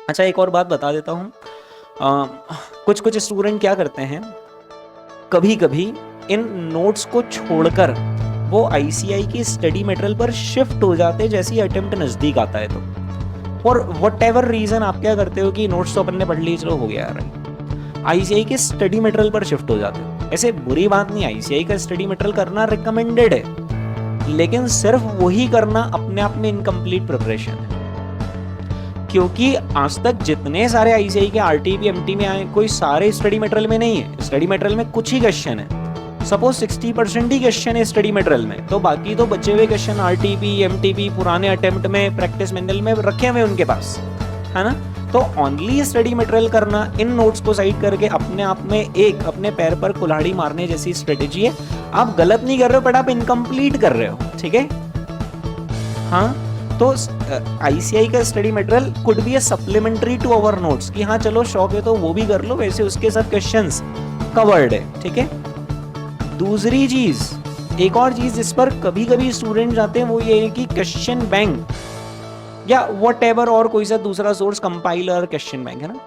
अच्छा, एक और बात बता देता हूँ। कुछ कुछ स्टूडेंट क्या करते हैं, कभी कभी इन नोट्स को छोड़कर वो आईसीआई की स्टडी मटेरियल पर शिफ्ट हो जाते हैं जैसे ही अटेम्प्ट नजदीक आता है तो। और वट एवर रीजन आप क्या करते हो कि नोट्स तो अपन ने पढ़ ली, चलो हो गया यार, आईसीआई के स्टडी मटेरियल पर शिफ्ट हो जाते हो। ऐसे बुरी बात नहीं, आईसीआई का स्टडी मटेरियल करना रिकमेंडेड है, लेकिन सिर्फ वही करना अपने आप में इनकम्प्लीट प्रिपरेशन है। क्योंकि आज तक जितने सारे आईसीआई के आरटीपी एमटी में आए, कोई सारे स्टडी मटेरियल में नहीं है। स्टडी मटेरियल में कुछ ही क्वेश्चन है, सपोज 60% ही क्वेश्चन है स्टडी मटेरियल में, तो बाकी तो बचे हुए क्वेश्चन आरटीपी एमटीपी पुराने अटेम्प्ट में प्रैक्टिस मैनुअल में रखे हुए उनके पास, है ना। तो ओनली स्टडी मटेरियल करना, इन नोट्स को साइड करके अपने आप में एक अपने पैर पर कुल्हाड़ी मारने जैसी स्ट्रेटेजी है। आप गलत नहीं कर रहे हो, बट आप इनकम्प्लीट कर रहे हो, ठीक है। हाँ, तो आईसीआई का study material could be a supplementary to our notes, कि हाँ चलो शौक है तो वो भी कर लो, वैसे उसके साथ क्वेश्चंस कवर्ड है, ठीक है। दूसरी चीज, एक और चीज जिस पर कभी कभी स्टूडेंट जाते हैं वो ये है कि क्वेश्चन बैंक या वट एवर और कोई सा दूसरा सोर्स, कंपाइलर, क्वेश्चन बैंक, है ना।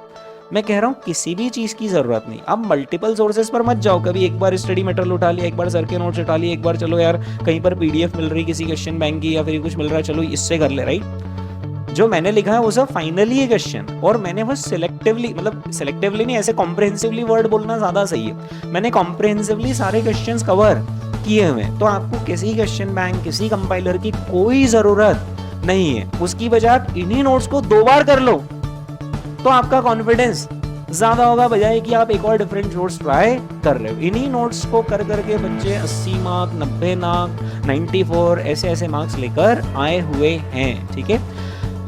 मैं कह रहा हूँ किसी भी चीज की जरूरत नहीं, अब मल्टीपल सोर्सेज पर मत जाओ। कभी एक बार स्टडी मटेरियल उठा लिया, एक बार सर के नोट्स उठा लिए, एक बार चलो यार कहीं पर पीडीएफ मिल रही किसी क्वेश्चन बैंक की या फिर कुछ मिल रहा है, चलो इससे कर ले, राइट। जो मैंने लिखा है वो सब फाइनली है क्वेश्चन, और मैंने बस सिलेक्टिवली, मतलब सिलेक्टिवली नहीं, ऐसे कॉम्प्रिहेंसिवली वर्ड बोलना ज्यादा सही है, मैंने कॉम्प्रिहेंसिवली सारे क्वेश्चंस कवर किए हुए हैं। तो आपको किसी क्वेश्चन बैंक, किसी कंपाइलर की कोई जरूरत नहीं है। उसकी बजाय आप इन्हीं नोट्स को 2 बार कर लो तो आपका कॉन्फिडेंस ज्यादा होगा, बजाय कि आप एक और डिफरेंट नोट्स ट्राई कर रहे हो। इन्हीं नोट्स को कर करके बच्चे 80 मार्क, 90 मार्क, 94 ऐसे ऐसे मार्क्स लेकर आए हुए हैं, ठीक है।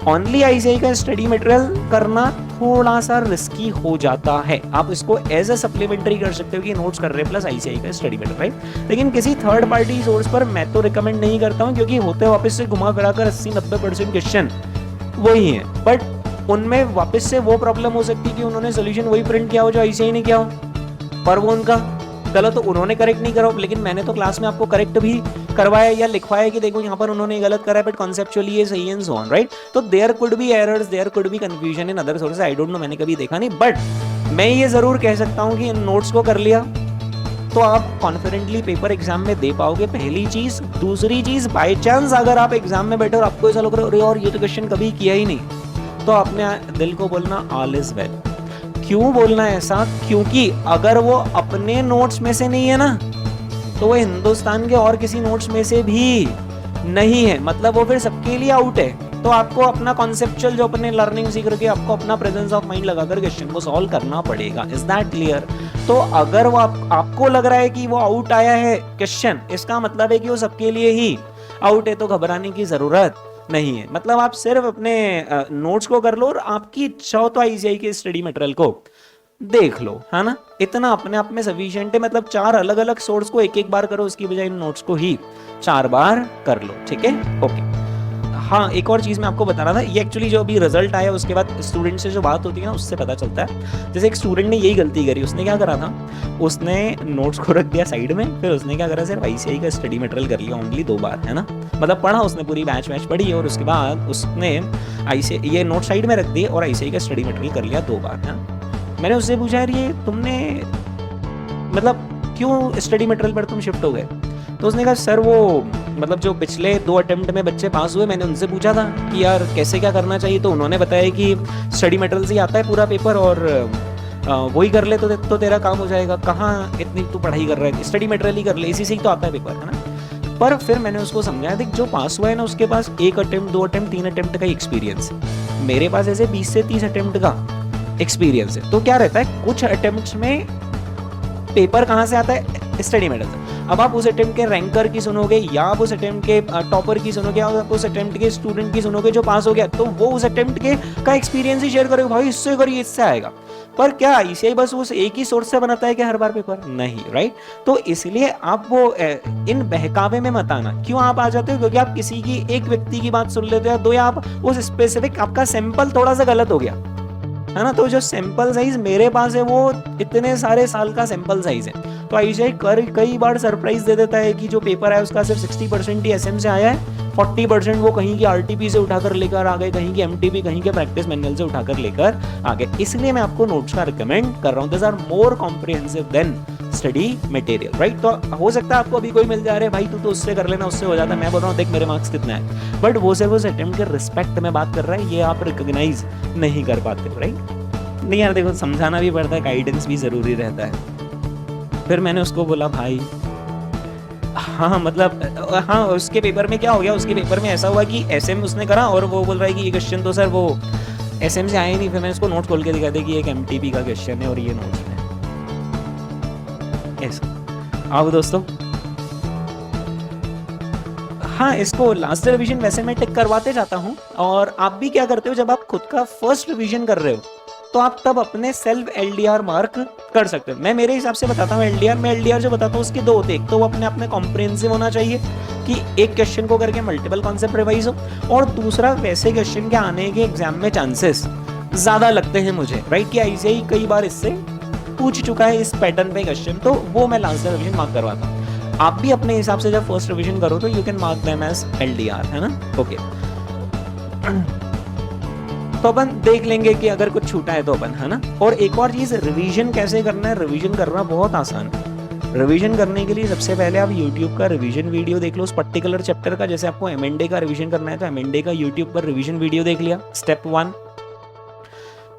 ओनली आईसीआई का स्टडी मटेरियल करना थोड़ा सा रिस्की हो जाता है। आप इसको एज अ सप्लीमेंट्री कर सकते हो कि नोट्स कर रहे हैं प्लस आईसीआई का स्टडी मटेरियल, राइट। लेकिन किसी थर्ड पार्टी सोर्स पर मैं तो रिकमेंड नहीं करता हूँ, क्योंकि होते वापस से घुमा फिरा कर 80-90% क्वेश्चन वही है, बट उनमें वापस से वो प्रॉब्लम हो सकती है कि उन्होंने सोल्यूशन वही प्रिंट किया हो जो आईसीआई ने किया हो, पर वो उनका गलत, तो उन्होंने करेक्ट नहीं करा, लेकिन मैंने तो क्लास में आपको करेक्ट भी करवाया या लिखवाया कि देखो यहाँ पर उन्होंने गलत करा है, बट कॉन्सेप्चुअली ये सही एंड सो ऑन, राइट। तो there could be errors, there could be confusion in other sources, I don't know, मैंने कभी देखा नहीं, बट मैं ये जरूर कह सकता हूँ कि इन नोट्स को कर लिया तो आप कॉन्फिडेंटली पेपर एग्जाम में दे पाओगे, पहली चीज। दूसरी चीज, बाई चांस अगर आप एग्जाम में बैठे और आपको ऐसा लग रहा है अरे और ये तो क्वेश्चन कभी किया ही नहीं, तो अपने दिल को बोलना ऑल इज वेल। क्यों बोलना है ऐसा? क्योंकि अगर वो अपने नोट्स में से नहीं है ना, तो वो हिंदुस्तान के और किसी नोट्स में से भी नहीं है, मतलब वो फिर सबके लिए आउट है। तो आपको अपना कॉन्सेप्चुअल जो अपने लर्निंग सीख रखे, आपको अपना प्रेजेंस ऑफ माइंड लगाकर क्वेश्चन को सॉल्व करना पड़ेगा। Is that clear? तो अगर वो आपको लग रहा है कि वो आउट आया है क्वेश्चन, इसका मतलब है कि वो सबके लिए ही आउट है, तो घबराने की जरूरत नहीं है। मतलब आप सिर्फ अपने नोट्स को कर लो और आपकी इच्छा हो तो आईसीआई के स्टडी मटेरियल को देख लो, है ना। इतना अपने आप में सफिशिएंट है, मतलब 4 अलग अलग सोर्स को एक एक बार करो, उसकी बजाय इन नोट्स को ही 4 बार कर लो, ठीक है। ओके, हाँ एक और चीज मैं आपको बता रहा था, ये एक्चुअली जो अभी रिजल्ट आया उसके बाद स्टूडेंट से जो बात होती है ना, उससे पता चलता है। जैसे एक स्टूडेंट ने यही गलती करी, उसने क्या करा था, उसने नोट्स को रख दिया साइड में, फिर उसने क्या करा, सिर्फ आईसीआई का स्टडी मटेरियल कर लिया ओनली 2 बार, है ना। मतलब पढ़ा उसने, पूरी बैच पढ़ी, और उसके बाद उसने आईसीआई ये नोट साइड में रख दिए और आईसीआई का स्टडी मटेरियल कर लिया 2 बार, है ना। मैंने उससे पूछा यार ये तुमने मतलब क्यों स्टडी मटेरियल पर तुम शिफ्ट हो गए? तो उसने कहा सर वो मतलब जो पिछले 2 अटेम्प्ट में बच्चे पास हुए, मैंने उनसे पूछा था कि यार कैसे क्या करना चाहिए, तो उन्होंने बताया कि स्टडी मटेरियल से ही आता है पूरा पेपर, और वही कर ले तो तेरा काम हो जाएगा। कहाँ इतनी तू पढ़ाई कर रहा है, स्टडी मटेरियल ही कर ले, इसी से ही तो आता है पेपर, है ना। पर फिर मैंने उसको समझाया, देख जो पास हुआ है ना उसके पास 1 अटेम्प्ट, 2 अटेम्प्ट, 3 अटेम्प्ट का एक्सपीरियंस है, मेरे पास ऐसे 20 से 30 अटेम्प्ट का एक्सपीरियंस है। तो क्या रहता है, कुछ अटेम्प्ट में पेपर कहाँ से आता है, स्टडी मटेरियल। अब आप उस अटेम्प्ट के रैंकर की सुनोगे, या आप उस अटेम्प्ट के टॉपर की सुनोगे, या आप उस अटेम्प्ट के स्टूडेंट की सुनोगे जो पास हो गया, तो वो उस अटेम्प्ट के का एक्सपीरियंस ही शेयर करेगा, भाई इससे करिए इससे आएगा। पर क्या आईसीआई बस उस एक ही सोर्स से बनाता है कि हर बार पेपर? नहीं, राइट। तो इसलिए आप वो इन बहकावे में मत आना। क्यों आप आ जाते हो? क्योंकि आप किसी की एक व्यक्ति की बात सुन लेते हो, या 2, या आप उस स्पेसिफिक आपका सैंपल थोड़ा सा गलत हो गया, है ना। तो जो सैंपल साइज मेरे पास है वो इतने सारे साल का सैंपल साइज है, तो आईसीआई कई बार सरप्राइज दे देता है कि जो पेपर है उसका सिर्फ 60% ही एसएम से आया है, 40% वो कहीं की आरटीपी से उठाकर लेकर आ गए, कहीं की एमटीपी, कहीं के प्रैक्टिस मैनुअल से उठाकर लेकर आ गए। इसलिए मैं आपको नोट्स का रिकमेंड कर रहा हूँ। This are more comprehensive than study material, right. तो हो सकता है आपको अभी कोई मिल जा रहा है, भाई तू तो उससे कर लेना, उससे हो जाता है। मैं बोल रहा हूँ देख मेरे मार्क्स कितने हैं, बट वो सिर्फ उस अटेम्प्ट के रिस्पेक्ट में बात कर रहा है, ये आप रिकॉग्नाइज नहीं कर पाते, राइट। नहीं यार देखो, समझाना भी पड़ता है, गाइडेंस भी जरूरी रहता है। फिर मैंने उसको बोला भाई हाँ मतलब हाँ, उसके पेपर में क्या हो गया, उसके पेपर में ऐसा हुआ कि एसएम उसने करा और वो बोल रहा है कि ये क्वेश्चन तो सर वो एसएम से आए नहीं। फिर मैंने उसको नोट खोल के दिखा दिया कि एक एमटीपी का क्वेश्चन है और ये नोट्स में ऐसा। अब दोस्तों हाँ, इसको लास्ट रिवीजन वैसे मैं टिक करवाते जाता हूँ। और आप भी क्या करते हो, जब आप खुद का फर्स्ट रिवीजन कर रहे हो तो आप तब अपने सेल्फ एलडीआर मार्क कर सकते हो। मैं मेरे हिसाब से बताता हूँ एलडीआर, मैं एलडीआर जो बताता हूँ उसके दो होते हैं। एक तो वो अपने आप में कॉम्प्रिहेंसिव होना चाहिए कि एक क्वेश्चन को करके मल्टीपल कॉन्सेप्ट रिवाइज हो, और दूसरा वैसे क्वेश्चन के आने के एग्जाम में चांसेस ज्यादा लगते हैं मुझे, राइट, कि ऐसे ही कई बार इससे पूछ चुका है इस पैटर्न पे क्वेश्चन, तो वो मैं लास्ट रिवीजन मार्क करवाता हूँ। आप भी अपने हिसाब से जब फर्स्ट रिवीजन करो तो you can mark them as LDR, है ना, ओके। तो अपन देख लेंगे कि अगर कुछ छूटा है तो अपन, है ना। और एक और चीज, रिवीजन कैसे करना है, रिवीजन करना बहुत आसान है। रिवीजन करने के लिए सबसे पहले आप YouTube का रिवीजन वीडियो देख लो उस पर्टिकुलर चैप्टर का। जैसे आपको एमएनडे का रिवीजन करना है तो एमएनडे का YouTube पर रिवीजन वीडियो देख लिया, स्टेप 1।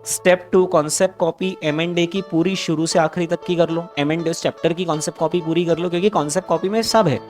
स्टेप 2, कॉन्सेप्ट कॉपी एमएनडे की पूरी शुरू से आखिरी तक की कर लो। एमएनडे उस चैप्टर की कॉन्सेप्ट कॉपी पूरी कर लो, क्योंकि कॉन्सेप्ट कॉपी में सब है।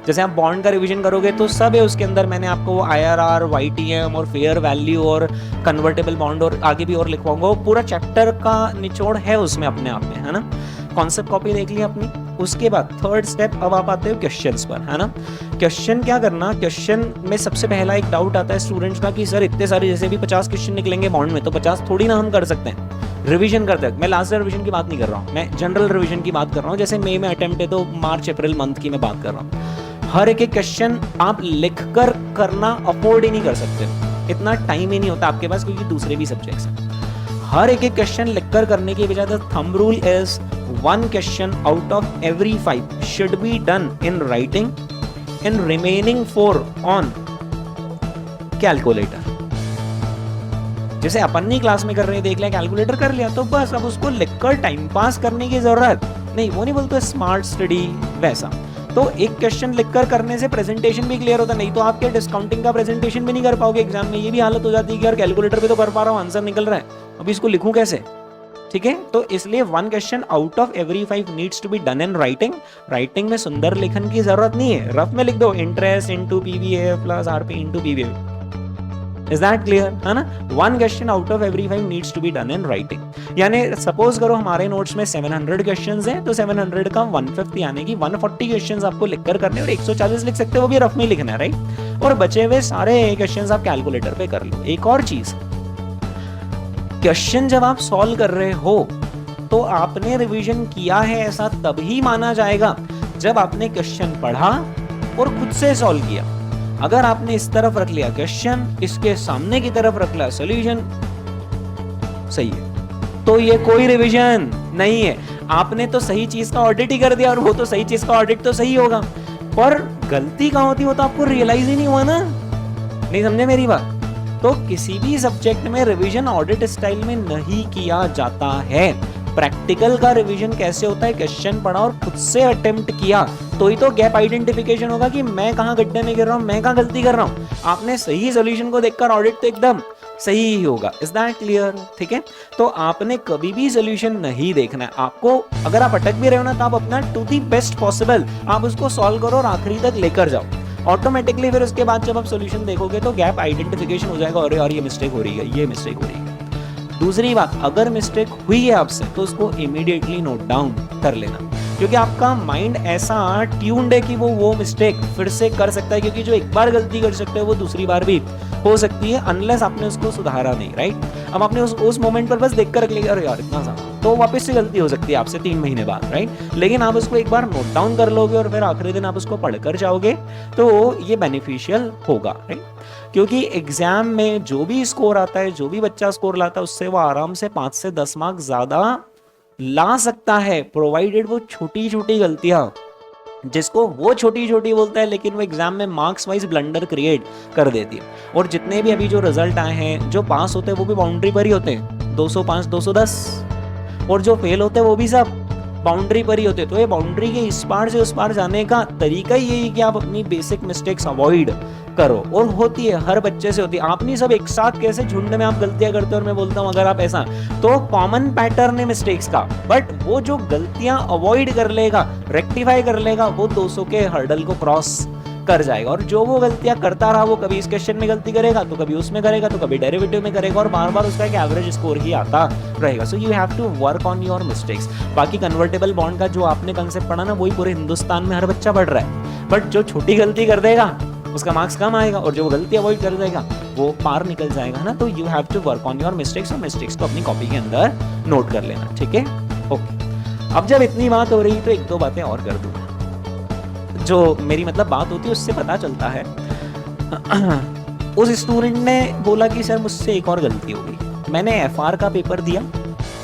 जैसे आप बॉन्ड का रिवीजन करोगे तो सब है उसके अंदर। मैंने आपको वो IRR, YTM और फेयर वैल्यू और कन्वर्टेबल बॉन्ड और आगे भी और लिखवाऊंगा, वो पूरा चैप्टर का निचोड़ है उसमें अपने आप में, है ना। कॉन्सेप्ट कॉपी देख ली अपनी। उसके बाद थर्ड स्टेप, अब आप आते हो क्वेश्चंस पर, है ना। क्वेश्चन क्या करना, क्वेश्चन में सबसे पहला एक डाउट आता है स्टूडेंट्स का कि सर इतने सारे, जैसे भी 50 क्वेश्चन निकलेंगे बॉन्ड में, तो 50 थोड़ी ना हम कर सकते हैं, रिवीजन करते हैं। मैं लास्ट रिवीजन की बात नहीं कर रहा हूँ, मैं जनरल रिवीजन की बात कर रहा हूँ। जैसे मई में अटेम्प्ट है तो मार्च अप्रैल मंथ की मैं बात कर रहा हूँ। हर एक क्वेश्चन आप लिख कर करना अफोर्ड ही नहीं कर सकते, इतना टाइम ही नहीं होता आपके पास, क्योंकि दूसरे भी सब्जेक्ट्स हैं। हर एक क्वेश्चन लिखकर करने के बजाय the thumb rule is 1 question out of every 5 should be done in writing and remaining 4 on calculator। जैसे अपन नहीं क्लास में कर रहे हैं, देख लिया कैलकुलेटर कर लिया तो बस, अब उसको लिखकर टाइम पास करने की जरूरत नहीं। वो नहीं बोलते स्मार्ट स्टडी वैसा। तो एक क्वेश्चन लिखकर करने से प्रेजेंटेशन भी क्लियर होता, नहीं तो आपके डिस्काउंटिंग का प्रेजेंटेशन भी नहीं कर पाओगे एग्जाम में। ये भी हालत हो जाती है कि यार कैलकुलेटर पे तो कर पा रहा हूँ, आंसर निकल रहा है, अभी इसको लिखूं कैसे, ठीक है। तो इसलिए 1 question out of every 5 needs to be done in writing। Writing में सुंदर लेखन की जरूरत नहीं है, रफ में लिख दो, interest into PVF plus RP into PVF. Is that clear, है ना। 1 question out of every 5 needs to be done in writing। यानी सपोज करो हमारे नोट्स में 700 क्वेश्चंस हैं, तो 700 का 1/5 यानी कि 140 क्वेश्चंस आपको लिखकर करने, और 140 लिख सकते हो, वो भी रफ में लिखना है, राइट। और बचे हुए सारे क्वेश्चंस आप कैलकुलेटर पे कर लो। एक और चीज, क्वेश्चन जब आप सॉल्व कर रहे हो तो आपने रिवीजन किया है ऐसा तभी माना जाएगा जब आपने क्वेश्चन पढ़ा और खुद से सॉल्व किया। अगर आपने इस तरफ रख लिया क्वेश्चन, इसके सामने की तरफ रख लिया सॉल्यूशन, सही है, तो ये कोई रिवीजन नहीं है। आपने तो सही चीज का ऑडिट ही कर दिया, और वो तो सही चीज का ऑडिट तो सही होगा, पर गलती कहां होती है वो तो आपको रियलाइज ही नहीं हुआ ना। नहीं समझे मेरी बात। तो किसी भी सब्जेक्ट में रिवीजन ऑडिट स्टाइल में नहीं किया जाता है। प्रैक्टिकल का रिवीजन कैसे होता है, क्वेश्चन पढ़ा और खुद से अटेम्प्ट किया, तो ही तो गैप आइडेंटिफिकेशन होगा कि मैं कहां गड्ढे में गिर रहा हूं, मैं कहां गलती कर रहा हूं। आपने सही सॉल्यूशन को देखकर ऑडिट तो एकदम सही ही होगा। इज दैट क्लियर, ठीक है। तो आपने कभी भी सॉल्यूशन नहीं देखना है। आपको अगर आप अटक भी रहे हो ना, तो आप अपना टू दी बेस्ट पॉसिबल आप उसको सॉल्व करो और आखिरी तक लेकर जाओ। ऑटोमेटिकली फिर उसके बाद जब आप सॉल्यूशन देखोगे तो गैप आइडेंटिफिकेशन हो जाएगा, अरे यार ये मिस्टेक हो रही है, ये मिस्टेक हो रही है। दूसरी बात, अगर मिस्टेक हुई है आपसे तो उसको इमीडिएटली नोट डाउन कर लेना, क्योंकि आपका माइंड ऐसा ट्यून्ड है कि वो मिस्टेक फिर से कर सकता है, क्योंकि जो एक बार गलती कर सकते हैं वो दूसरी बार भी हो सकती है, अनलेस आपने उसको सुधारा नहीं, राइट। अब आपने उस मोमेंट पर बस देख कर रख लिया, अरे यार इतना सा, तो वापस से गलती हो सकती है आपसे 3 महीने बाद, राइट। लेकिन आप उसको एक बार नोट डाउन कर लोगे और फिर आखिरी दिन आप उसको पढ़कर जाओगे तो ये बेनिफिशियल होगा, राइट। क्योंकि एग्जाम में जो भी स्कोर आता है, जो भी बच्चा स्कोर लाता है, उससे वो आराम से 5 से 10 मार्क्स ज्यादा ला सकता है, प्रोवाइडेड वो छोटी छोटी गलतियां जिसको वो छोटी छोटी बोलता है लेकिन वो एग्जाम में मार्क्स वाइज ब्लंडर क्रिएट कर देती है। और जितने भी अभी जो रिजल्ट आए हैं, जो पास होते हैं वो भी बाउंड्री पर ही होते हैं, 205 210, और जो फेल होते हैं वो भी सब बाउंड्री पर ही होते हैं। तो ये बाउंड्री के इस पार से उस पार जाने का तरीका ही यही है कि आप अपनी बेसिक मिस्टेक्स अवॉइड करो। और होती है, हर बच्चे से होती है। आप नहीं सब एक साथ कैसे झुंड में आप गलतियां करते हो, और मैं बोलता हूं अगर आप ऐसा, तो कॉमन पैटर्न है मिस्टेक्स का, बट वो जो गलतियां अवॉइड कर लेगा, रेक्टिफाई कर लेगा, वो 200 के हर्डल को क्रॉस कर जाएगा। और जो वो गलतियां करता रहा, वो कभी इस क्वेश्चन में गलती करेगा, तो कभी उसमें करेगा, तो कभी डेरिवेटिव में करेगा, और बार बार उसका एक एवरेज स्कोर ही आता रहेगा। So you have to work on your mistakes. बाकी कन्वर्टेबल बॉन्ड का जो आपने कंसेप्ट पढ़ा ना, वही पूरे हिंदुस्तान में हर बच्चा पढ़ रहा है। बट जो छोटी गलती कर देगा उसका मार्क्स कम आएगा, और जो गलती अवॉइड कर देगा वो पार निकल जाएगा ना। तो you have to work on your mistakes, और मिस्टेक्स को अपनी कॉपी के अंदर नोट कर लेना, ठीक है? ओके, अब जब इतनी बात हो रही तो एक दो बातें और कर दूं। जो मेरी मतलब बात होती है उससे पता चलता है। उस स्टूडेंट ने बोला कि सर मुझसे एक और गलती हो गई, मैंने एफआर का पेपर दिया,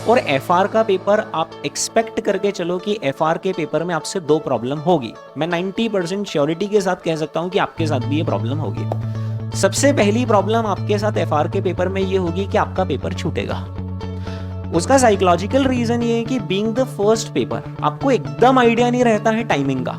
और एफआर का पेपर आप एक्सपेक्ट करके चलो कि एफआर के पेपर में आपसे दो प्रॉब्लम होगी। मैं 90% श्योरिटी के साथ कह सकता हूं कि आपके साथ भी ये प्रॉब्लम होगी। सबसे पहली प्रॉब्लम आपके साथ एफआर के पेपर में ये होगी कि आपका पेपर छूटेगा। उसका साइकोलॉजिकल रीजन ये है कि बीइंग द फर्स्ट पेपर, आपको एकदम आइडिया नहीं रहता है टाइमिंग का,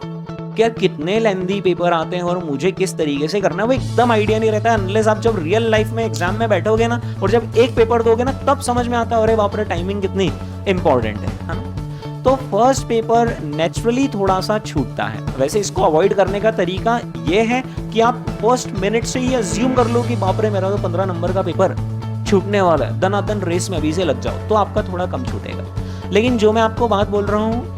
क्या कितने लेंदी पेपर आते हैं और मुझे किस तरीके से करना है, वो एकदम आइडिया नहीं रहता है। अनलेस आप जब रियल लाइफ में एग्जाम में बैठोगे ना, और जब एक पेपर दोगे ना, तब समझ में आता है अरे बाप रे टाइमिंग कितनी इंपॉर्टेंट है ना। तो फर्स्ट पेपर नेचुरली थोड़ा सा छूटता है। वैसे इसको अवॉइड करने का तरीका ये है कि आप फर्स्ट मिनट से ही अज्यूम कर लो कि बाप रे मेरा तो 15 नंबर का पेपर छूटने वाला है, दनादन रेस में अभी से लग जाओ, तो आपका थोड़ा कम छूटेगा। लेकिन जो मैं आपको बात बोल रहा हूँ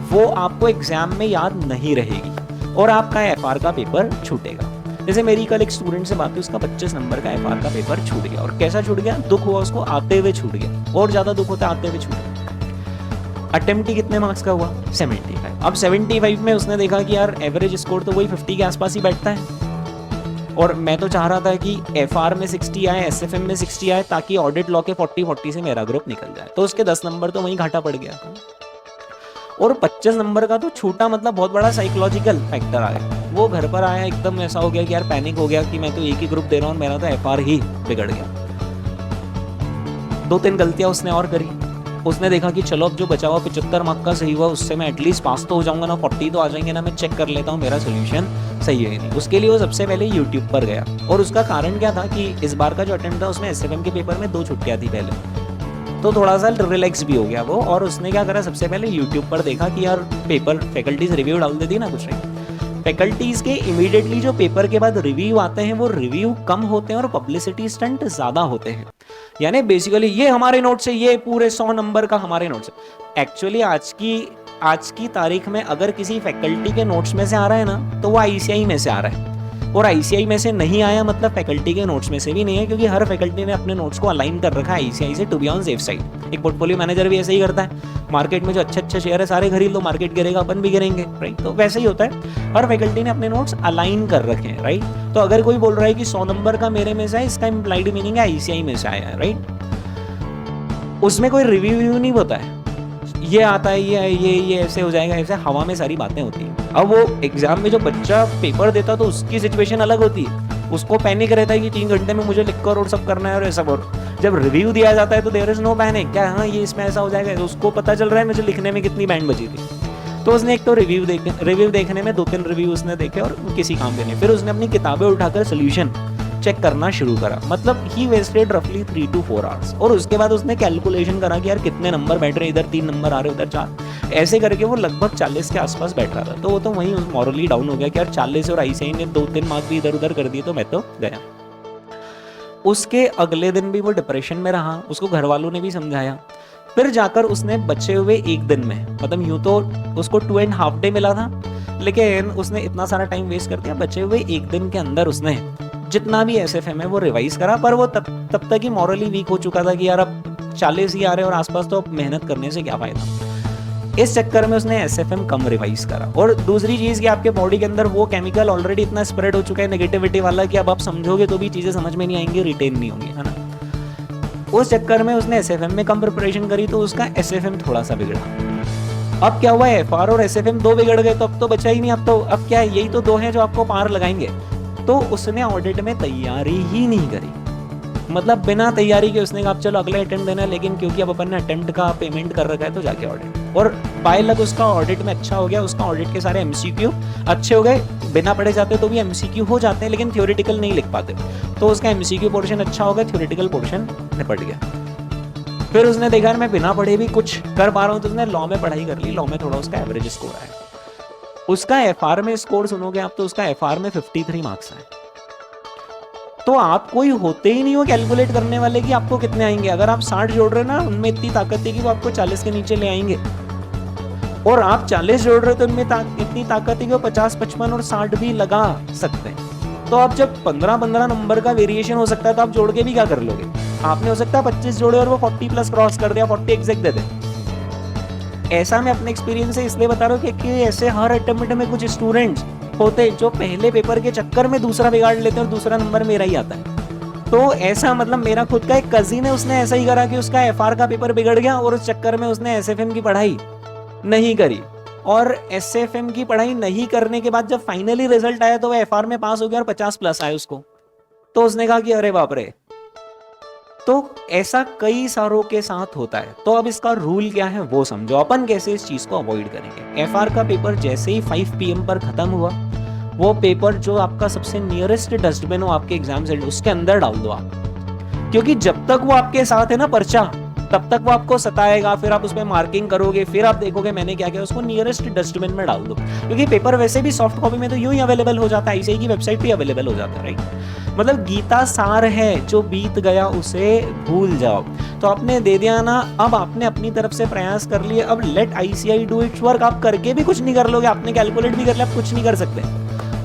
वो आपको एग्जाम में याद नहीं रहेगी, और आपका एफआर का पेपर छूटेगा। जैसे मेरी कल एक स्टूडेंट से बात हुई, उसका 25 नंबर का एफआर का पेपर छूट गया। और कैसा छूट गया? दुख हुआ उसको, आते हुए छूट गया, और ज्यादा दुख होता है आते हुए छूट गया। अटेम्प्ट ही कितने मार्क्स का हुआ? 75। अब 75 में उसने देखा कि यार एवरेज स्कोर तो वही 50 के आसपास ही बैठता है, और मैं तो चाह रहा था कि एफआर में 60 आए, एसएफएम में 60 आए, ताकि ऑडिट लॉ के 40 से मेरा ग्रुप निकल जाए। तो उसके 10 नंबर तो वहीं घाटा पड़ गया। और 25 नंबर का तो छूटा, मतलब बहुत बड़ा साइकोलॉजिकल फैक्टर आ गया। वो घर पर आया, एकदम ऐसा हो गया कि यार पैनिक हो गया कि मैं तो एक ही ग्रुप दे रहा हूँ, मेरा तो एफआर ही बिगड़ गया। 2-3 गलतियां उसने और करी। उसने देखा कि चलो अब जो बचा हुआ 75 मार्क का सही हुआ, उससे मैं एटलीस्ट पास तो हो जाऊंगा ना, 40 तो आ जाएंगे ना, मैं चेक कर लेता हूँ मेरा सोल्यूशन सही है नहीं। उसके लिए वो सबसे पहले यूट्यूब पर गया, और उसका कारण क्या था कि इस बार का जो अटेम्प्ट था उसमें एसएफएम के पेपर में 2 छुट्टियां थी पहले, तो थोड़ा सा रिलैक्स भी हो गया वो। और उसने क्या करा, सबसे पहले यूट्यूब पर देखा कि यार पेपर फैकल्टीज रिव्यू डाल देती ना, कुछ नहीं, फैकल्टीज के इमीडिएटली जो पेपर के बाद रिव्यू आते हैं वो रिव्यू कम होते हैं और पब्लिसिटी स्टंट ज्यादा होते हैं। यानी बेसिकली ये हमारे नोट से, ये पूरे 100 नंबर का हमारे नोट से। एक्चुअली आज की तारीख में अगर किसी फैकल्टी के नोट्स में से आ रहा है ना, तो वो आईसीआई में से आ रहा है, और आईसीआई में से नहीं आया मतलब फैकल्टी के नोट्स में से भी नहीं है, क्योंकि हर फैकल्टी ने अपने नोट्स को अलाइन कर रखा है आईसीआई से, to be on safe side. एक पोर्टफोलियो मैनेजर भी ऐसे ही करता है, मार्केट में जो अच्छे शेयर है सारे खरीद लो, मार्केट गिरेगा अपन भी गिरेंगे, राइट? तो वैसे ही होता है, हर फैकल्टी ने अपने नोट्स अलाइन कर रखे हैं, राइट? तो अगर कोई बोल रहा है कि 100 नंबर का मेरे में से है, इसका इम्प्लाइड मीनिंग है आईसीआई में से आया है, राइट? उसमें कोई रिव्यू नहीं होता है, ये आता है, ये ऐसे हो जाएगा, ऐसे हवा में सारी बातें होती है। अब वो एग्जाम में जो बच्चा पेपर देता तो उसकी सिचुएशन अलग होती है, उसको पैनिक रहता है कि 3 घंटे में मुझे लिखकर और सब करना है और ऐसा। और जब रिव्यू दिया जाता है तो देयर इज नो पैनिक, क्या हाँ ये इसमें ऐसा हो जाएगा, तो उसको पता चल रहा है मुझे लिखने में कितनी बैंड बची थी। तो उसने एक तो रिव्यू देखने में 2-3 रिव्यू उसने देखे और किसी काम के नहीं। फिर उसने अपनी किताबें उठाकर सोल्यूशन चेक करना शुरू करा, मतलब ही वेस्टेड रफली 3 to 4 आवर्स। और उसके बाद उसने कैलकुलेशन करा कि यार कितने नंबर बैठ रहे, इधर 3 नंबर आ रहे, उधर 4, ऐसे करके वो लगभग 40 के आसपास बैठ रहा था। तो वो तो वहीं मॉरली डाउन हो गया कि यार 40 और आईसीआई ने 2-3 मार्क भी इधर उधर कर दिए, तो मैं तो गया। उसके अगले दिन भी वो डिप्रेशन में रहा, उसको घर वालों ने भी समझाया। फिर जाकर उसने बचे हुए एक दिन में, मतलब यूं तो उसको 2.5 डे मिला था, लेकिन उसने इतना सारा टाइम वेस्ट कर दिया, बचे हुए एक दिन के अंदर उसने जितना भी एसएफएम है वो रिवाइज करा। पर वो तब तक ही मॉरली वीक हो चुका था कि यार अब 40 ही आ रहे और आसपास, तो अब मेहनत करने से क्या फायदा। इस चक्कर में उसने एसएफएम कम रिवाइज करा। और दूसरी चीज कि आपके बॉडी के अंदर वो केमिकल ऑलरेडी इतना स्प्रेड हो चुका है नेगेटिविटी वाला, कि अब आप समझोगे तो भी चीजें समझ में नहीं आएंगी, रिटेन नहीं होंगी, है ना। उस चक्कर में उसने एसएफएम में कम प्रिपरेशन करी तो उसका एसएफएम थोड़ा सा बिगड़ा। अब क्या हुआ, एफआर और एसएफएम दो बिगड़ गए, तो अब तो बचा ही नहीं। अब क्या है, यही तो दो हैं जो आपको पार लगाएंगे। तो उसने ऑडिट में तैयारी ही नहीं करी, मतलब बिना तैयारी के उसने कहा अब चलो अगले अटेम्प्ट देना है, लेकिन क्योंकि अब अपन ने अटेम्प्ट का पेमेंट कर रखा है तो जाके ऑडिट, और बाय लक उसका ऑडिट में अच्छा हो गया। उसका ऑडिट के सारे एमसीक्यू अच्छे हो गए, बिना पढ़े जाते तो भी एमसीक्यू हो जाते हैं लेकिन थ्योरेटिकल नहीं लिख पाते, तो उसका एमसीक्यू पोर्शन अच्छा हो गया, थ्योरेटिकल पोर्शन निपट गया। फिर उसने देखा मैं बिना पढ़े भी कुछ कर पा रहा हूँ, तो उसने लॉ में पढ़ाई कर ली। लॉ में थोड़ा उसका एवरेज स्कोर आया। उसका एफआर में स्कोर सुनोगे आप तो उसका एफआर में 53 मार्क्स आए। तो आप कोई होते ही नहीं हो कैलकुलेट करने वाले कि आपको कितने आएंगे। अगर आप 60 जोड़ रहे हो ना, उनमें इतनी ताकत है कि वो आपको 40 के नीचे ले आएंगे, और आप 40 जोड़ रहे हो तो उनमें इतनी ताकत है कि वो 50, 55 और 60 भी लगा सकते हैं। तो आप जब 15-15 नंबर का वेरिएशन हो सकता है तो आप जोड़ के भी क्या कर लोगे। आपने हो सकता है 25 जोड़े और वो 40 प्लस क्रॉस कर दिया, 40 एग्जैक्ट दे दे। ऐसा मैं अपने एक्सपीरियंस से इसलिए बता रहा हूँ कि ऐसे हर अटेम्प्ट में कुछ स्टूडेंट्स होते जो पहले पेपर के चक्कर में दूसरा बिगाड़ लेते हैं और दूसरा नंबर मेरा ही आता है। तो ऐसा मतलब मेरा खुद का एक कजिन है, उसने ऐसा ही करा कि उसका एफआर का पेपर बिगड़ गया और उस चक्कर में उसने एसएफएम की पढ़ाई नहीं करी, और एसएफएम की पढ़ाई नहीं करने के बाद जब फाइनली रिजल्ट आया तो वो एफआर में पास हो गया और 50 प्लस आए उसको। तो उसने कहा कि अरे बाप रे। तो ऐसा कई सारों के साथ होता है। तो अब इसका रूल क्या है वो समझो, अपन कैसे इस चीज को अवॉइड करेंगे। एफआर का पेपर जैसे ही 5 PM पर खत्म हुआ, वो पेपर जो आपका सबसे नियरेस्ट डस्टबिन हो आपके एग्जाम सेंटर उसके अंदर डाल दो आप, क्योंकि जब तक वो आपके साथ है ना पर्चा, तब तक वो आपको सताएगा, फिर आप उसमें मार्किंग करोगे, फिर आप देखोगे मैंने क्या किया, उसको नियरेस्ट डस्टबिन में डाल दो। क्योंकि पेपर वैसे भी सॉफ्ट कॉपी में तो यूं ही अवेलेबल हो जाता है, आईसीआई की वेबसाइट पे अवेलेबल हो जाता है, राइट। मतलब गीता सार है, जो बीत गया उसे भूल जाओ। तो आपने दे दिया ना, अब आपने अपनी तरफ से प्रयास कर लिए, अब let ICI do its work. आप करके भी कुछ नहीं कर लोगे, आपने कैलकुलेट भी कर लिया, आप कुछ नहीं कर सकते,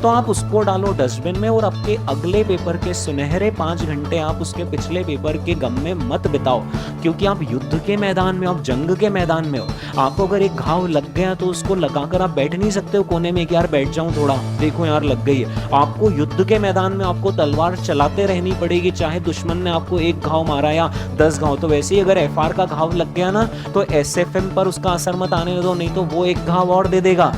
तो आप उसको डालो डस्टबिन में, और आपके अगले पेपर के सुनहरे 5 घंटे आप उसके पिछले पेपर के गम में मत बिताओ, क्योंकि आप युद्ध के मैदान में, आप जंग के मैदान में हो। आपको अगर एक घाव लग गया तो उसको लगाकर आप बैठ नहीं सकते हो कोने में कि यार बैठ जाऊं थोड़ा, देखो यार लग गई है। आपको युद्ध के मैदान में आपको तलवार चलाते रहनी पड़ेगी, चाहे दुश्मन ने आपको एक घाव मारा या 10 घाव। तो वैसे ही अगर एफआर का घाव लग गया ना, तो एसएफएम पर उसका असर मत आने दो, नहीं तो वो एक घाव और दे देगा,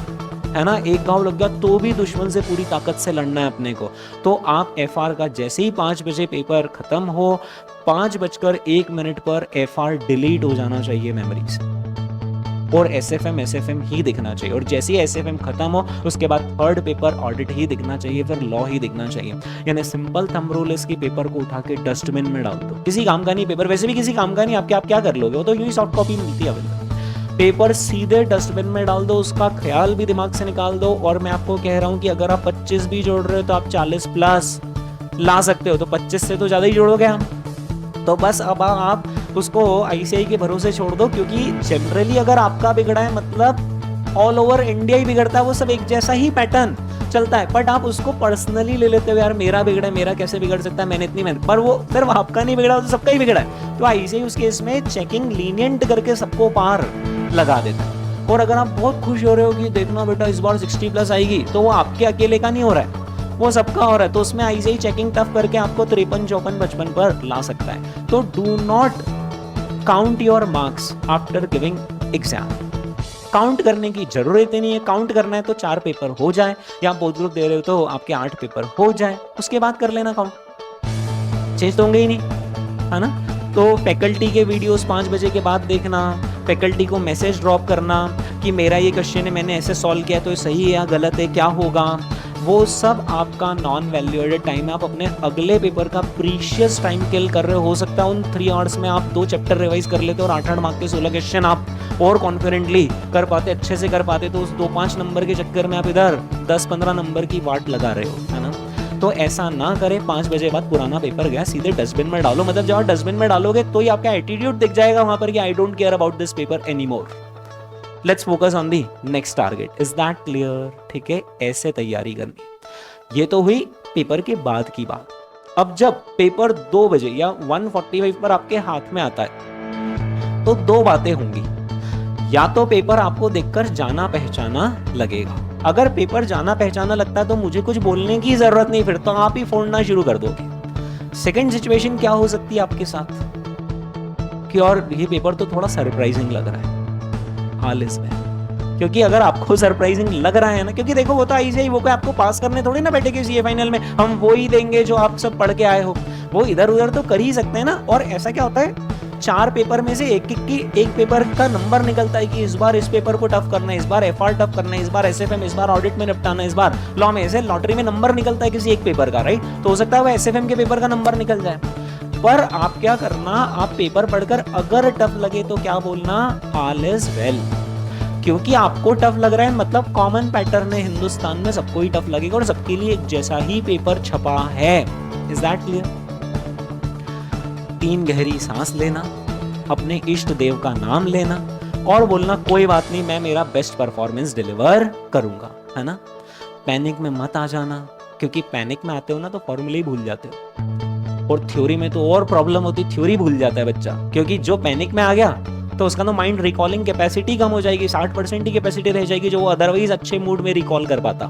है ना। एक घाव लग गया तो भी दुश्मन से पूरी ताकत से लड़ना है अपने को। तो आप एफआर का जैसे ही 5 बजे पेपर खत्म हो, 5:01 पर एफआर डिलीट हो जाना चाहिए मेमोरी से, और एसएफएम ही दिखना चाहिए। और जैसे ही एसएफएम खत्म हो उसके बाद थर्ड पेपर ऑडिट ही दिखना चाहिए, फिर लॉ ही दिखना चाहिए। यानी सिंपल थंब रूल इसकी पेपर को उठा के डस्टबिन में डाल दो। किसी काम का नहीं पेपर, वैसे भी किसी काम का नहीं, आप क्या कर लोगे, वो तो यूं ही सॉफ्ट कॉपी मिलती है अवेलेबल। पेपर सीधे डस्टबिन में डाल दो, उसका ख्याल भी दिमाग से निकाल दो। और मैं आपको कह रहा हूं कि अगर आप 25 भी जोड़ रहे हो तो आप 40 प्लस ला सकते हो, तो 25 से तो ज्यादा ही जोड़ोगे हम। तो बस अब आप उसको आईसीआई के भरोसे छोड़ दो, क्योंकि जनरली अगर आपका बिगड़ा है मतलब ऑल ओवर इंडिया ही बिगड़ता है, वो सब एक जैसा ही पैटर्न चलता है। बट आप उसको पर्सनली ले लेते हो, यार मेरा बिगड़ा है, मेरा कैसे बिगड़ सकता है, मैंने इतनी मेहनत, पर वो सिर्फ आपका नहीं बिगड़ा, तो सबका ही बिगड़ा है। तो आईसीआई उस केस में चेकिंग लीनियंट करके सबको पार लगा देता है। और अगर आप बहुत खुश हो रहे हो कि देखना बेटा इस बार 60 प्लस आएगी, तो वो आपके अकेले का नहीं हो रहा है, वो सबका हो रहा है। तो उसमें आईसीआई चेकिंग टफ करके आपको 53, 54, 55 पर ला सकता है। तो do not count your marks after giving exam. Count करने की जरूरत ही नहीं है। काउंट करना है तो 4 पेपर हो जाए, या आप बोथ ग्रुप दे रहे हो तो आपके 8 पेपर हो जाए, उसके बाद कर लेना काउंट। चेंज तो होंगे ही नहीं, है ना। तो फैकल्टी के वीडियोस 5 बजे के बाद देखना, फैकल्टी को मैसेज ड्रॉप करना कि मेरा ये क्वेश्चन है, मैंने ऐसे सॉल्व किया, तो ये सही है या गलत है, क्या होगा, वो सब आपका नॉन वैल्यूएडेड टाइम है। आप अपने अगले पेपर का प्रीशियस टाइम किल कर रहे हो सकता है उन 3 आवर्स में आप 2 चैप्टर रिवाइज कर लेते और 8-8 मार्क के 16 क्वेश्चन आप और कॉन्फिडेंटली कर पाते, अच्छे से कर पाते। तो उस 2-5 नंबर के चक्कर में आप इधर 10-15 नंबर की वाट लगा रहे हो, है ना। तो ऐसा ना करें। 5 बजे बाद पुराना पेपर गया, सीधे डस्टबिन में डालो। मतलब जब डस्टबिन में डालोगे तो ही आपका एटीट्यूड दिख जाएगा वहां पर कि I don't care about this paper any more, let's focus on the next target. Is that clear? ठीक है, ऐसे तैयारी करनी। ये तो हुई पेपर के बाद की बात। अब जब पेपर 2 बजे या 1:45 पर आपके हाथ में आता है तो 2 बातें होंगी। या तो पेपर आपको देखकर जाना पहचाना लगेगा। अगर पेपर जाना पहचाना लगता है तो मुझे कुछ बोलने की जरूरत नहीं, फिर तो आप ही फोड़ना शुरू कर दोगे। सेकंड सिचुएशन क्या हो सकती है आपके साथ? कि और ये पेपर तो थोड़ा सरप्राइजिंग लग रहा है, ऑल इज वेल। क्योंकि अगर आपको सरप्राइजिंग लग रहा है ना, क्योंकि देखो वो तो आईसीआई वो कोई आपको पास करने थोड़ी ना बैठे कि सीए फाइनल में हम वो ही देंगे जो आप सब पढ़ के आए हो, वो इधर उधर तो कर ही सकते हैं ना। और ऐसा क्या होता है, 4 पेपर में से एक पेपर का नंबर निकलता है कि इस बार इस पेपर को टफ करना है, इस बार एफआर टफ करना है, इस बार एसएफएम, इस बार ऑडिट में निपटाना है, इस बार लॉ में, ऐसे लॉटरी में नंबर निकलता है किसी एक पेपर का, राइट। तो हो सकता है वो एसएफएम के पेपर का नंबर निकल जाए। पर आप क्या करना, आप पेपर पढ़कर अगर टफ लगे तो क्या बोलना, ऑल इज वेल। क्योंकि आपको टफ लग रहा है मतलब कॉमन पैटर्न है, हिंदुस्तान में सबको ही टफ लगेगा और सबके लिए एक जैसा ही पेपर छपा है। Is that clear? 3 गहरी सांस लेना, अपने इष्ट देव का नाम लेना और बोलना कोई बात नहीं, मैं मेरा बेस्ट परफॉर्मेंस डिलीवर करूंगा, है ना। पैनिक में मत आ जाना, क्योंकि पैनिक में आते हो ना तो फॉर्मूले ही भूल जाते हो, और थ्योरी में तो और प्रॉब्लम होती, थ्योरी भूल जाता है बच्चा। क्योंकि जो पैनिक में आ गया तो उसका तो माइंड रिकॉलिंग कैपेसिटी कम हो जाएगी, 60% ही कैपेसिटी रह जाएगी जो वो अदरवाइज अच्छे मूड में रिकॉल कर पाता।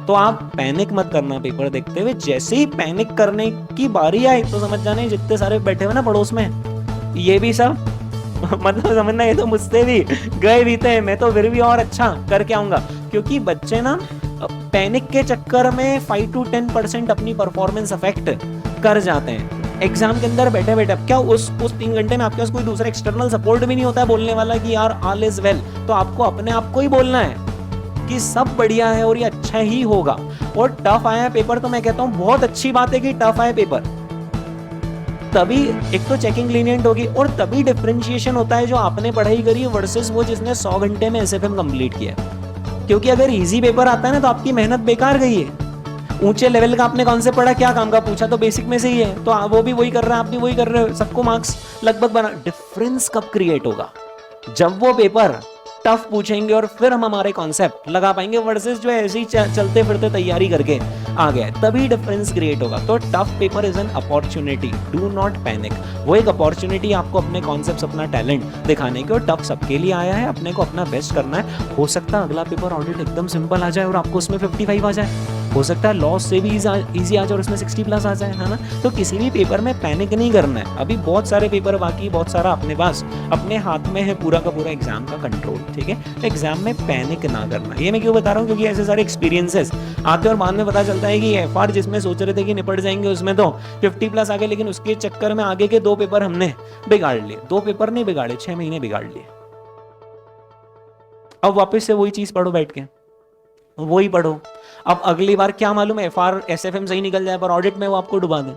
तो आप पैनिक मत करना पेपर देखते हुए, जैसे ही पैनिक करने की बारी आए तो समझ जाना जितने सारे बैठे हुए ना पड़ोस में, ये भी सब मतलब समझना ये तो मुझसे भी गए बीते हैं, मैं तो फिर भी और अच्छा करके आऊंगा। क्योंकि बच्चे ना पैनिक के चक्कर में 5 to 10% अपनी परफॉर्मेंस अफेक्ट कर जाते हैं एग्जाम के अंदर बैठे बैठे। अब क्या उस 3 घंटे में आपके पास कोई दूसरा एक्सटर्नल सपोर्ट भी नहीं होता है बोलने वाला कि यार ऑल इज वेल, तो आपको अपने आप को ही बोलना है कि सब बढ़िया है और ये अच्छा ही होगा। और टफ आया पेपर तो मैं कहता हूँ बहुत अच्छी बात है कि टफ आया पेपर, तभी एक तो चेकिंग लीनियंट होगी और तभी डिफरेंशिएशन होता है जो आपने पढ़ाई करी है वर्सेस वो जिसने 100 घंटे में एसएफएम कंप्लीट किया। क्योंकि अगर इजी पेपर आता है ना तो आपकी मेहनत बेकार गई है। ऊंचे लेवल का आपने कौन से पढ़ा, क्या काम का पूछा तो बेसिक में से ही है, तो वो भी वही कर रहा है, आप भी वही कर रहे हो, सबको मार्क्स लगभग बना। डिफरेंस कब क्रिएट होगा, जब वो पेपर टफ पूछेंगे और फिर हम हमारे कॉन्सेप्ट लगा पाएंगे वर्सेस जो ऐसे ही चलते फिरते तैयारी करके आ गया, तभी डिफरेंस क्रिएट होगा। तो tough paper is an opportunity, do not panic. वो एक अपॉर्चुनिटी आपको अपने कॉन्सेप्ट्स, अपना टैलेंट दिखाने की, और टफ सबके लिए आया है, अपने को अपना बेस्ट करना है। हो सकता है अगला पेपर ऑडिट एकदम सिंपल आ जाए और आपको उसमें 55 आ जाए, हो सकता है लॉ से भी इजी आ जाए और उसमें 60+ आ जाए, है ना। तो किसी भी पेपर में पैनिक नहीं करना है, अभी बहुत सारे पेपर बाकी, बहुत सारा अपने पास, अपने हाथ में है पूरा का पूरा एग्जाम का कंट्रोल, ठीक है। तो एग्जाम में पैनिक ना करना, ये मैं क्यों बता रहा हूँ, क्योंकि ऐसे सारे एक्सपीरियंसेस आते और बाद में पता चलता है कि एफआर जिसमें सोच रहे थे कि निपट जाएंगे उसमें तो 50+ आ गए, लेकिन उसके चक्कर में आगे के 2 पेपर हमने बिगाड़ लिए। 2 पेपर नहीं बिगाड़े, 6 महीने बिगाड़ लिए। अब वापस से वही चीज पढ़ो, बैठ के वही पढ़ो। अब अगली बार क्या मालूम एफआर एसएफएम सही निकल जाए पर ऑडिट में वो आपको डुबा दे,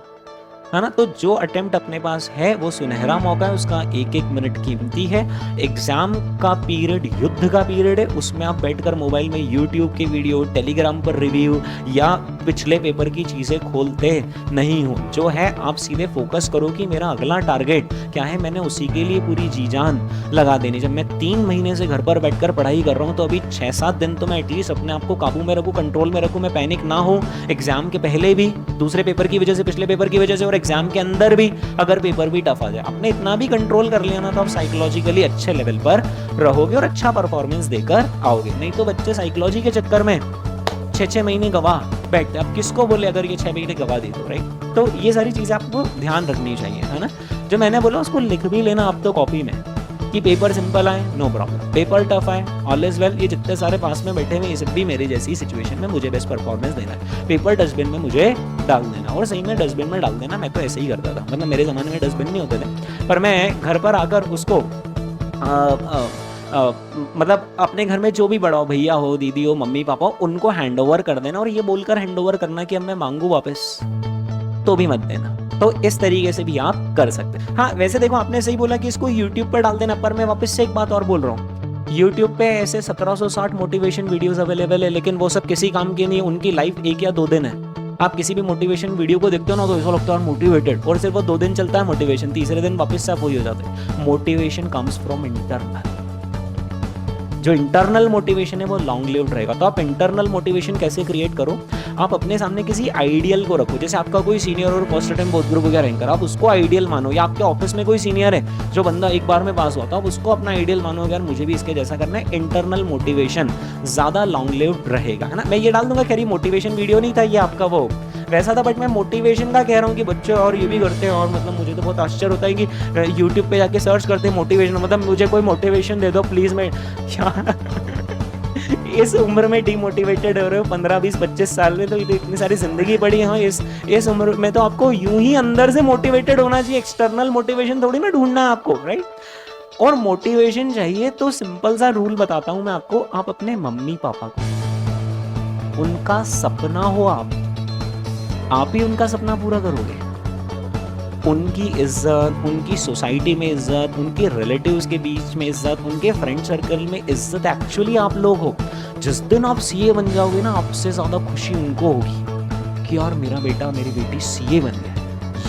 है ना। तो जो अटेम्प्ट अपने पास है वो सुनहरा मौका है, उसका 1-1 मिनट कीमती है। एग्जाम का पीरियड युद्ध का पीरियड है, उसमें आप बैठकर मोबाइल में यूट्यूब की वीडियो, टेलीग्राम पर रिव्यू या पिछले पेपर की चीज़ें खोलते नहीं हो। जो है आप सीधे फोकस करो कि मेरा अगला टारगेट क्या है, मैंने उसी के लिए पूरी जी जान लगा देनी। जब मैं 3 महीने से घर पर बैठकर पढ़ाई कर रहा हूँ तो अभी 6-7 दिन तो मैं एटलीस्ट अपने आप को काबू में रखूँ, कंट्रोल में रखूँ, मैं पैनिक ना हो। एग्जाम के पहले भी, दूसरे पेपर की वजह से, पिछले पेपर की वजह से, और एग्जाम के अंदर भी अगर पेपर भी टफ आ जाए, आपने इतना भी कंट्रोल कर लिया ना तो आप साइकोलॉजिकली अच्छे लेवल पर रहोगे और अच्छा परफॉर्मेंस देकर आओगे। नहीं तो बच्चे साइकोलॉजी के चक्कर में 6-6 महीने गवाह बैठते, आप किसको बोले अगर ये 6 महीने गवाह दे दो, राइट। तो ये सारी चीजें आपको ध्यान रखनी चाहिए, है ना। जो मैंने बोला उसको लिख भी लेना आप तो कॉपी में कि पेपर सिंपल आए नो प्रॉब्लम, पेपर टफ आए ऑल इज वेल। ये जितने सारे पास में बैठे हुए ये सब भी मेरी जैसी सिचुएशन में मुझे बेस्ट परफॉर्मेंस देना है, पेपर डस्टबिन में मुझे डाल देना। और सही में डस्टबिन में डाल देना, मैं तो ऐसे ही करता था, मतलब मेरे ज़माने में डस्टबिन नहीं होते थे, पर मैं घर पर आकर उसको मतलब अपने घर में जो भी बड़ा हो, भैया हो, दीदी हो, मम्मी पापा हो, उनको हैंड ओवर कर देना। और ये बोलकर हैंड ओवर करना कि अब मैं मांगू वापस तो भी मत देना। तो इस तरीके से भी आप कर सकते हैं। हाँ वैसे देखो आपने सही बोला कि इसको YouTube पर डाल देना, पर मैं वापस से एक बात और बोल रहा हूँ, YouTube पे ऐसे 1760 मोटिवेशन वीडियोस अवेलेबल है, लेकिन वो सब किसी काम के नहीं, उनकी लाइफ 1 या 2 दिन है। आप किसी भी मोटिवेशन वीडियो को देखते हो ना तो ऐसा लगता है मोटिवेटेड, और सिर्फ वो 2 दिन चलता है मोटिवेशन, तीसरे दिन वापस से आप वही हो जाते हैं। मोटिवेशन कम्स फ्रॉम इंटरनल, जो इंटरनल मोटिवेशन है वो लॉन्ग लिव्ड रहेगा। तो आप इंटरनल मोटिवेशन कैसे क्रिएट करो, आप अपने सामने किसी आइडियल को रखो। जैसे आपका कोई सीनियर और फर्स्ट टाइम बोथ ग्रुप का रैंकर, आप उसको आइडियल मानो, या आपके ऑफिस में कोई सीनियर है जो बंदा एक बार में पास हुआ था, आप उसको अपना आइडियल मानो, यार मुझे भी इसके जैसा करना है। इंटरनल मोटिवेशन ज्यादा लॉन्ग लिव्ड रहेगा, है ना। मैं ये डाल दूंगा, खैर मोटिवेशन वीडियो नहीं था ये, आपका वो वैसा था, बट मैं मोटिवेशन का कह रहा हूँ कि बच्चे और ये भी करते हैं, और मतलब मुझे तो बहुत आश्चर्य होता है कि यूट्यूब पे जाके सर्च करते हैं मोटिवेशन, मतलब मुझे कोई मोटिवेशन दे दो प्लीज़। मैं इस उम्र में डिमोटिवेटेड हो रहे हो 15 20 25 साल में, तो इतनी सारी जिंदगी पड़ी है। हाँ, इस उम्र में तो आपको यूं ही अंदर से मोटिवेटेड होना चाहिए, एक्सटर्नल मोटिवेशन थोड़ी ना ढूंढना है आपको, राइट। और मोटिवेशन चाहिए तो सिंपल सा रूल बताता हूं मैं आपको, आप अपने मम्मी पापा को, उनका सपना हो आप ही उनका सपना पूरा करोगे। उनकी इज्जत, उनकी सोसाइटी में इज्जत, उनके रिलेटिव्स के बीच में इज्जत, उनके फ्रेंड सर्कल में इज्जत एक्चुअली आप लोग हो। जिस दिन आप सीए बन जाओगे ना, आपसे ज़्यादा खुशी उनको होगी कि यार मेरा बेटा मेरी बेटी सीए बन गया।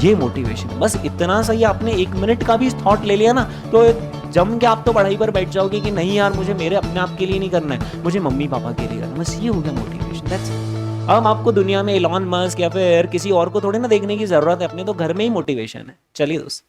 ये मोटिवेशन, बस इतना सा ही आपने 1 मिनट का भी थॉट ले लिया ना, तो जम के आप तो पढ़ाई पर बैठ जाओगे कि नहीं यार मुझे मेरे अपने आप के लिए नहीं करना है, मुझे मम्मी पापा के लिए करना है। बस ये हो गया मोटिवेशन, दैट्स इट। अब आपको दुनिया में इलॉन मस्क या फिर किसी और को थोड़े ना देखने की जरूरत है, अपने तो घर में ही मोटिवेशन है। चलिए दोस्त,